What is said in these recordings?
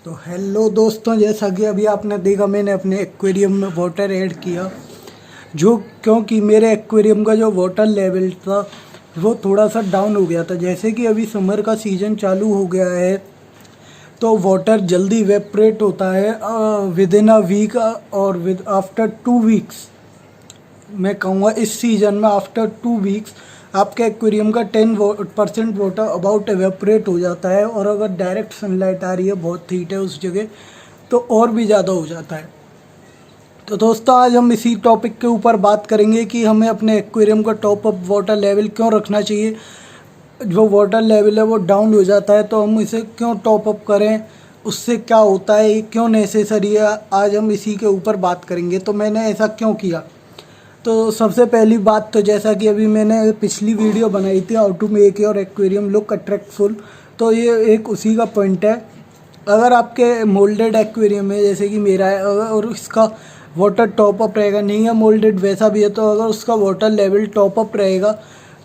तो हेलो दोस्तों, जैसा कि अभी आपने देखा मैंने अपने एक्वेरियम में वाटर ऐड किया जो क्योंकि मेरे एक्वेरियम का जो वाटर लेवल था वो थोड़ा सा डाउन हो गया था। जैसे कि अभी समर का सीज़न चालू हो गया है तो वाटर जल्दी इवेपरेट होता है विद इन अ वीक और विद आफ्टर 2 वीक्स। मैं कहूँगा इस सीज़न में आफ्टर 2 वीक्स आपके एक्वेरियम का 10% वाटर अबाउट एवेपरेट हो जाता है। और अगर डायरेक्ट सनलाइट आ रही है, बहुत हीट है उस जगह, तो और भी ज़्यादा हो जाता है। तो दोस्तों, आज हम इसी टॉपिक के ऊपर बात करेंगे कि हमें अपने एक्वेरियम का टॉप अप वाटर लेवल क्यों रखना चाहिए। जो वाटर लेवल है वो डाउन हो जाता है तो हम इसे क्यों टॉप अप करें, उससे क्या होता है, ये क्यों नेसेसरी है, आज हम इसी के ऊपर बात करेंगे। तो मैंने ऐसा क्यों किया। तो सबसे पहली बात तो जैसा कि अभी मैंने पिछली वीडियो बनाई थी, how to make your aquarium look attractful, तो ये एक उसी का पॉइंट है। अगर आपके मोल्डेड एक्वेरियम है जैसे कि मेरा है, और इसका वाटर टॉप अप रहेगा, नहीं है मोल्डेड वैसा भी है, तो अगर उसका वाटर लेवल टॉप अप रहेगा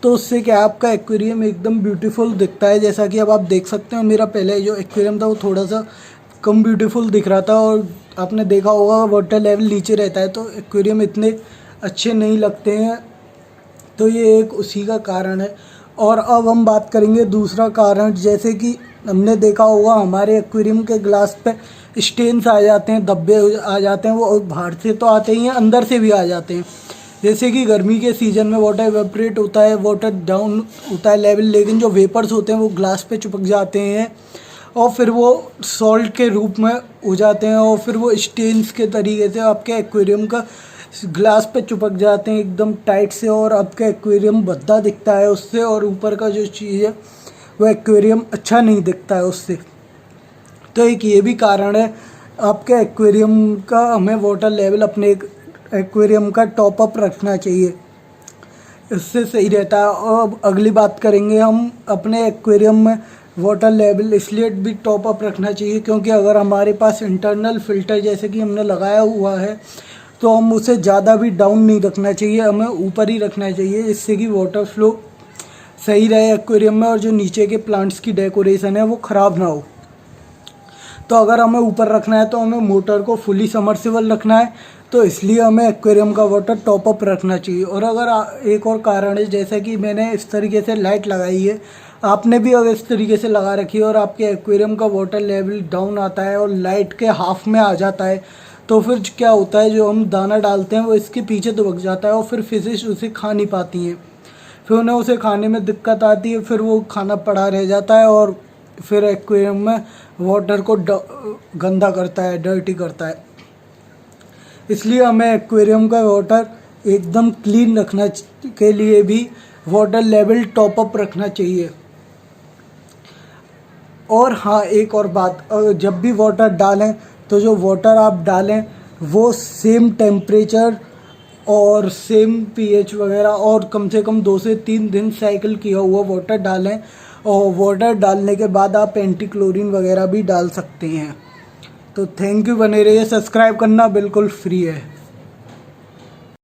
तो उससे क्या आपका एक्वेरियम एकदम ब्यूटीफुल दिखता है। जैसा कि अब आप देख सकते हो, मेरा पहले जो एक्वेरियम था वो थोड़ा सा कम ब्यूटीफुल दिख रहा था, और आपने देखा होगा वाटर लेवल नीचे रहता है तो एक्वेरियम इतने अच्छे नहीं लगते हैं। तो ये एक उसी का कारण है। और अब हम बात करेंगे दूसरा कारण। जैसे कि हमने देखा होगा हमारे एक्वेरियम के ग्लास पे स्टेन्स आ जाते हैं, धब्बे आ जाते हैं, वो बाहर से तो आते ही हैं, अंदर से भी आ जाते हैं। जैसे कि गर्मी के सीज़न में वाटर इवेपरेट होता है, वाटर डाउन होता है लेवल, लेकिन जो वेपर्स होते हैं वो ग्लास पे चिपक जाते हैं और फिर वो सॉल्ट के रूप में हो जाते हैं, और फिर वो स्टेन्स के तरीके से आपके एक्वेरियम का ग्लास पे चिपक जाते हैं एकदम टाइट से, और आपका एक्वेरियम भद्दा दिखता है उससे, और ऊपर का जो चीज़ है वो एक्वेरियम अच्छा नहीं दिखता है उससे। तो एक ये भी कारण है आपके एक्वेरियम का, हमें वाटर लेवल अपने एक्वेरियम का टॉप अप रखना चाहिए, इससे सही रहता है। और अब अगली बात करेंगे हम अपने एक्वेरियम में वाटर लेवल इसलिए भी टॉप अप रखना चाहिए क्योंकि अगर हमारे पास इंटरनल फ़िल्टर जैसे कि हमने लगाया हुआ है तो हम उसे ज़्यादा भी डाउन नहीं रखना चाहिए, हमें ऊपर ही रखना चाहिए, जिससे कि वाटर फ्लो सही रहे एक्वेरियम में और जो नीचे के प्लांट्स की डेकोरेशन है वो ख़राब ना हो। तो अगर हमें ऊपर रखना है तो हमें मोटर को फुली सबमर्सिबल रखना है, तो इसलिए हमें एक्वेरियम का वाटर टॉप अप रखना चाहिए। और अगर एक और कारण है, जैसा कि मैंने इस तरीके से लाइट लगाई है, आपने भी अगर इस तरीके से लगा रखी है और आपके एक्वेरियम का वाटर लेवल डाउन आता है और लाइट के हाफ में आ जाता है, तो फिर क्या होता है, जो हम दाना डालते हैं वो इसके पीछे दबक जाता है और फिर फिशेस उसे खा नहीं पाती हैं, फिर उन्हें उसे खाने में दिक्कत आती है, फिर वो खाना पड़ा रह जाता है और फिर एक्वेरियम में वाटर को गंदा करता है, डर्टी करता है। इसलिए हमें एक्वेरियम का वाटर एकदम क्लीन रखना के लिए भी वाटर लेवल टॉप अप रखना चाहिए। और हाँ, एक और बात, जब भी वाटर डालें तो जो वाटर आप डालें वो सेम टेम्परेचर और सेम पीएच वगैरह और कम से कम 2 से 3 दिन साइकिल किया हुआ वाटर डालें। और वाटर डालने के बाद आप एंटी क्लोरीन वगैरह भी डाल सकते हैं। तो थैंक यू, बने रहिए, सब्सक्राइब करना बिल्कुल फ्री है।